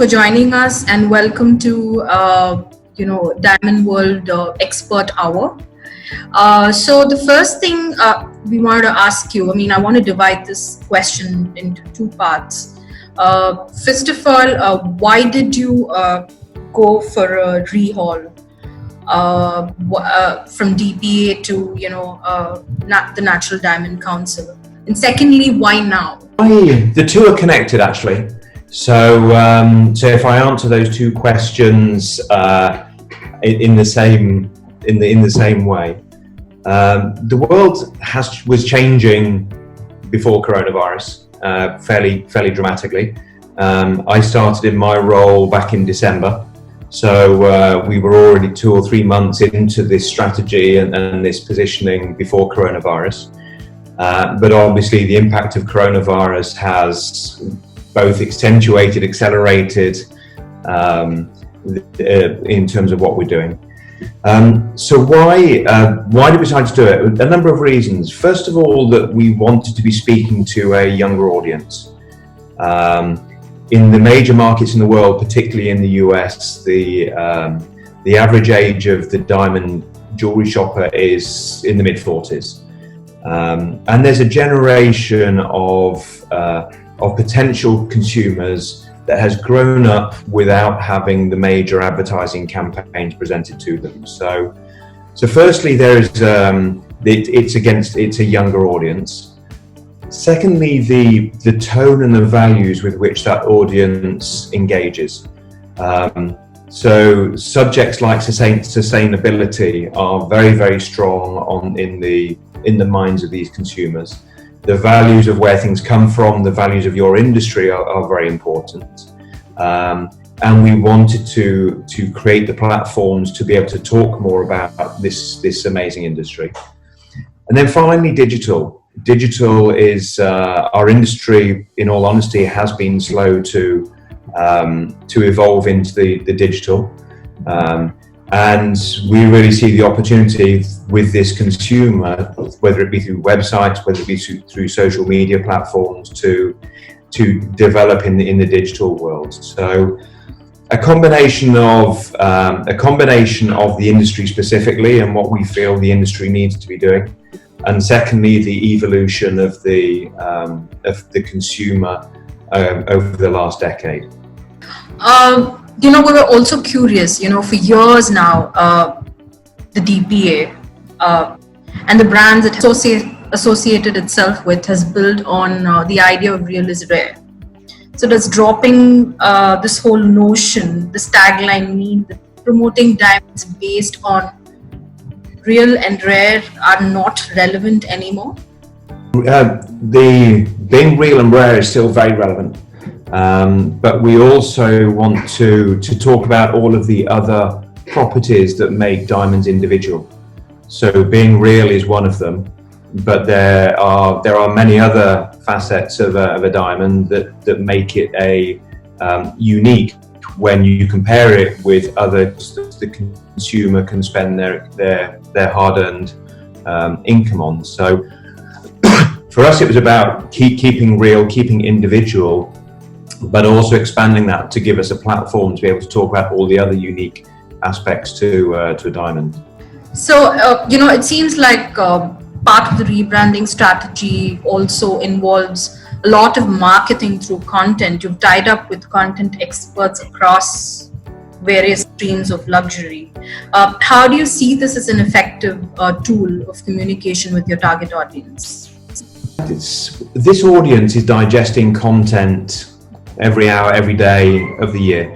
for joining us, and welcome to Diamond World Expert Hour. So the first thing we wanted to ask you, I want to divide this question into two parts. First of all, why did you go for a rehaul from DPA to the Natural Diamond Council? And secondly, why now? The two are connected, actually. So if I answer those two questions in the same way, the world was changing before coronavirus fairly dramatically. I started in my role back in December, so we were already 2 or 3 months into this strategy and this positioning before coronavirus. But obviously the impact of coronavirus has both accelerated in terms of what we're doing. So why did we decide to do it? A number of reasons. First of all, that we wanted to be speaking to a younger audience. In the major markets in the world, particularly in the US, the average age of the diamond jewelry shopper is in the mid-40s. And there's a generation of potential consumers that has grown up without having the major advertising campaigns presented to them. So firstly, it's a younger audience. Secondly, the tone and the values with which that audience engages. So subjects like sustainability are very, very strong in the minds of these consumers. The values of where things come from, the values of your industry are very important. And we wanted to create the platforms to be able to talk more about this amazing industry. And then finally, digital. Digital is our industry, in all honesty, has been slow to evolve into the digital. And we really see the opportunity with this consumer, whether it be through websites, whether it be through social media platforms, to develop in the digital world. So a combination of the industry specifically and what we feel the industry needs to be doing, and secondly the evolution of the consumer over the last decade. We were also curious, for years now, the DPA and the brands it associated itself with has built on the idea of real is rare. So does dropping this whole notion, this tagline, mean that promoting diamonds based on real and rare are not relevant anymore? The being real and rare is still very relevant. But we also want to talk about all of the other properties that make diamonds individual. So being real is one of them, but there are many other facets of a diamond that make it unique when you compare it with others that the consumer can spend their hard-earned income on. So for us, it was about keeping real, keeping individual, but also expanding that to give us a platform to be able to talk about all the other unique aspects to a diamond. So, it seems like part of the rebranding strategy also involves a lot of marketing through content. You've tied up with content experts across various streams of luxury. How do you see this as an effective tool of communication with your target audience? This audience is digesting content every hour, every day of the year.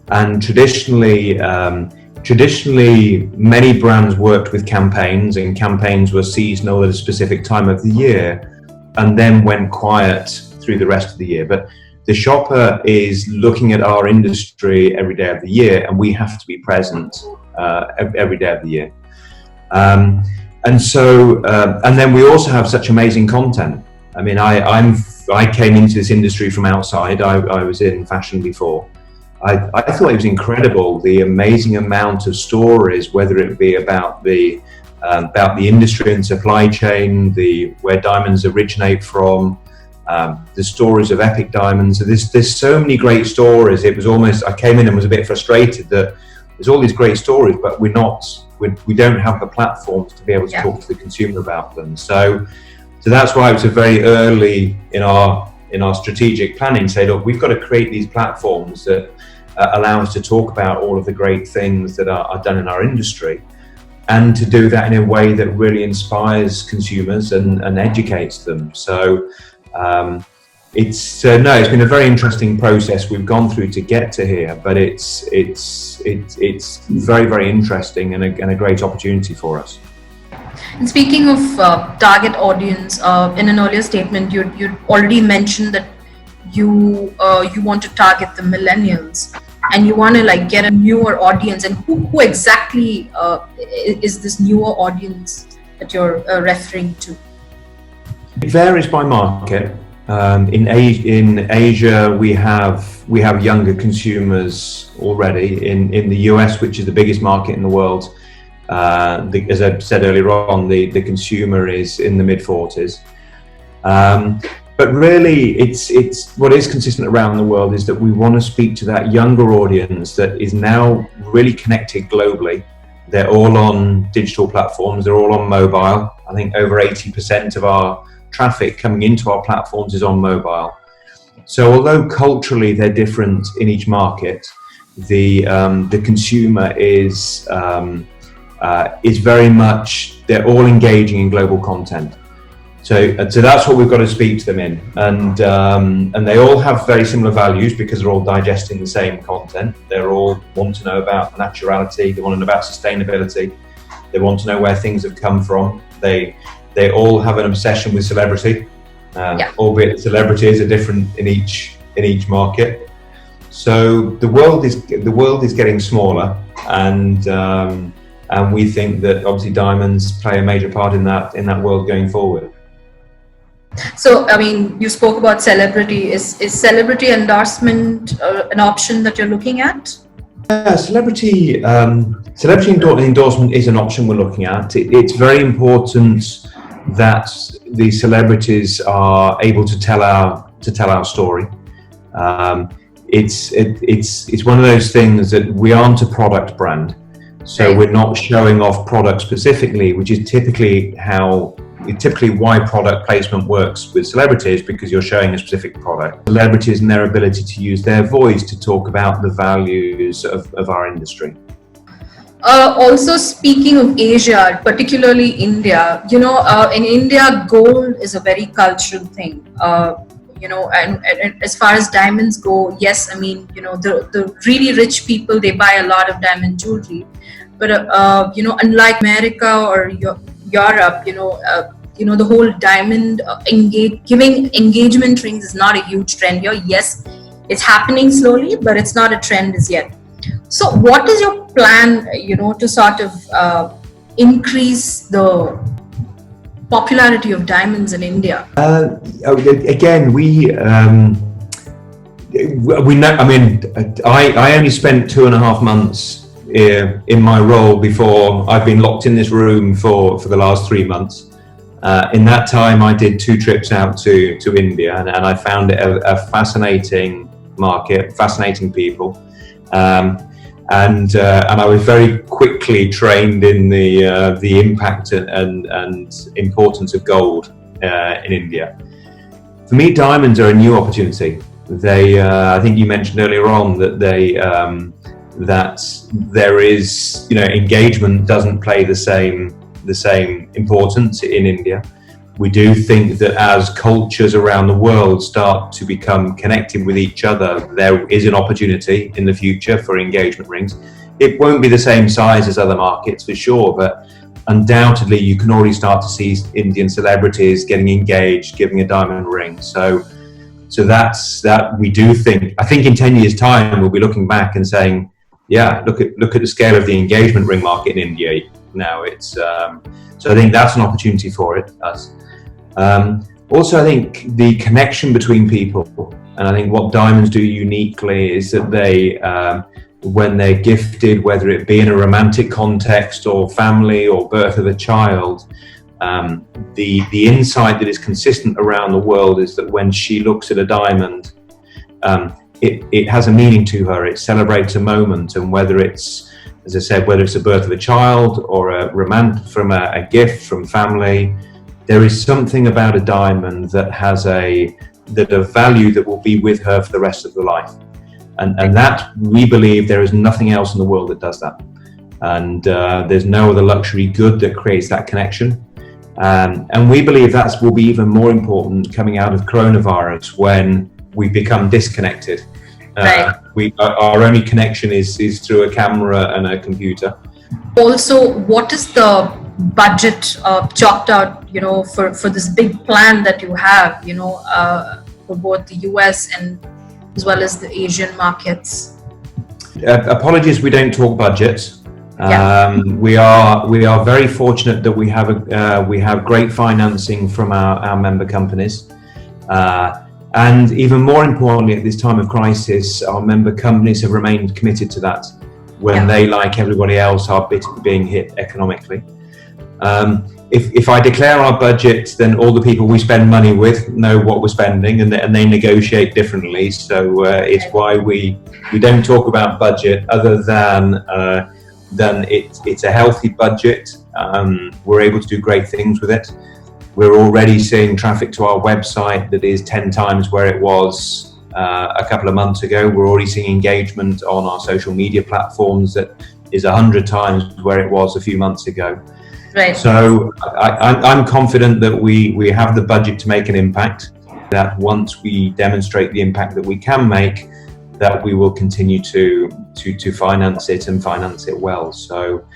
And traditionally, many brands worked with campaigns, and campaigns were seasonal at a specific time of the year and then went quiet through the rest of the year. But the shopper is looking at our industry every day of the year, and we have to be present every day of the year. And then we also have such amazing content. I mean, I came into this industry from outside. I was in fashion before. I thought it was incredible, the amazing amount of stories, whether it be about the industry and supply chain, where diamonds originate from, the stories of epic diamonds. There's so many great stories. It was almost, I came in and was a bit frustrated that there's all these great stories, but we don't have the platforms to be able to talk to the consumer about them. So that's why it was a very early in our strategic planning, say, look, we've got to create these platforms that allow us to talk about all of the great things that are done in our industry, and to do that in a way that really inspires consumers and educates them. So it's been a very interesting process we've gone through to get to here, but it's very, very interesting and a great opportunity for us. And speaking of target audience, in an earlier statement, you already mentioned that you want to target the millennials, and you want to like get a newer audience. And who exactly is this newer audience that you're referring to? It varies by market. In Asia, we have younger consumers already. In the US, which is the biggest market in the world, as I said earlier on, the consumer is in the mid-40s. But really, it's what is consistent around the world is that we want to speak to that younger audience that is now really connected globally. They're all on digital platforms. They're all on mobile. I think over 80% of our traffic coming into our platforms is on mobile. So although culturally they're different in each market, the consumer is very much, they're all engaging in global content. So that's what we've got to speak to them in, and they all have very similar values because they're all digesting the same content. They all want to know about naturality. They want to know about sustainability. They want to know where things have come from. They all have an obsession with celebrity, albeit celebrities are different in each market. So the world is getting smaller, and we think that obviously diamonds play a major part in that world going forward. So, I mean, you spoke about celebrity. Is celebrity endorsement an option that you're looking at? Celebrity endorsement is an option we're looking at. It's very important that the celebrities are able to tell our story. It's one of those things that we aren't a product brand, so we're not showing off products specifically, which is typically why product placement works with celebrities, because you're showing a specific product. Celebrities and their ability to use their voice to talk about the values of our industry. Also, speaking of Asia, particularly India, in India, gold is a very cultural thing. And as far as diamonds go, yes, I mean, the really rich people, they buy a lot of diamond jewelry. But, unlike America or Europe, the whole diamond giving engagement rings is not a huge trend here. Yes, it's happening slowly, but it's not a trend as yet. So what is your plan, to sort of increase the popularity of diamonds in India? Again, we know. I mean, I only spent 2.5 months in my role before I've been locked in this room for the last 3 months. In that time, I did 2 trips out to India, and I found it a fascinating market, fascinating people. And I was very quickly trained in the impact and importance of gold in India. For me, diamonds are a new opportunity. I think you mentioned earlier on that that there is, engagement doesn't play the same importance in India. We do think that as cultures around the world start to become connected with each other, there is an opportunity in the future for engagement rings. It won't be the same size as other markets for sure, but undoubtedly you can already start to see Indian celebrities getting engaged, giving a diamond ring. So that's that. We do think, I think in 10 years' time we'll be looking back and saying, yeah, look at the scale of the engagement ring market in India now. So I think that's an opportunity for us. Also, I think the connection between people, and I think what diamonds do uniquely is that they, when they're gifted, whether it be in a romantic context or family or birth of a child, The insight that is consistent around the world is that when she looks at a diamond, it has a meaning to her. It celebrates a moment, and whether it's, as I said, whether it's the birth of a child or a gift from family, there is something about a diamond that has a value that will be with her for the rest of her life. And that, we believe, there is nothing else in the world that does that. And there's no other luxury good that creates that connection. And we believe that will be even more important coming out of coronavirus, when we become disconnected. Right. Our only connection is through a camera and a computer. Also, what is the budget chalked out, for this big plan that you have, for both the US and as well as the Asian markets? Apologies, we don't talk budgets. Yeah. We are very fortunate that we have great financing from our member companies. And even more importantly, at this time of crisis, our member companies have remained committed to that when they, like everybody else, are being hit economically. If I declare our budget, then all the people we spend money with know what we're spending, and they negotiate differently. So it's why we don't talk about budget, other than it's a healthy budget. We're able to do great things with it. We're already seeing traffic to our website that is 10 times where it was a couple of months ago. We're already seeing engagement on our social media platforms that is 100 times where it was a few months ago. Right. So I'm confident that we have the budget to make an impact, that once we demonstrate the impact that we can make, that we will continue to finance it, and finance it well. So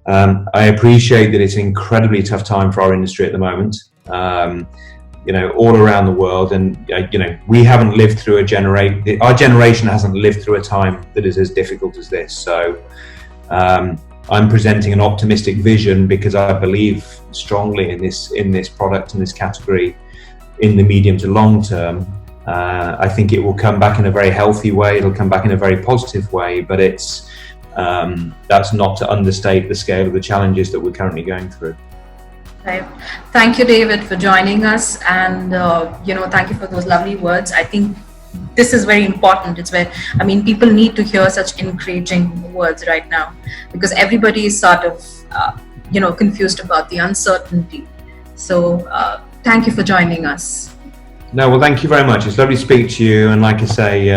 I appreciate that it's an incredibly tough time for our industry at the moment, all around the world. And, we haven't lived through our generation hasn't lived through a time that is as difficult as this. So I'm presenting an optimistic vision because I believe strongly in this product and this category in the medium to long term. I think it will come back in a very healthy way. It'll come back in a very positive way, but that's not to understate the scale of the challenges that we're currently going through. Right. Thank you, David, for joining us, and thank you for those lovely words. I think this is very important. People need to hear such encouraging words right now, because everybody is sort of confused about the uncertainty. So thank you for joining us. No, well, thank you very much. It's lovely to speak to you. And like I say,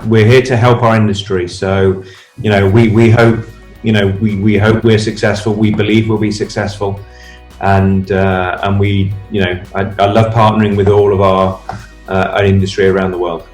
we're here to help our industry. So, we hope, we hope we're successful. We believe we'll be successful. And I love partnering with all of our industry around the world.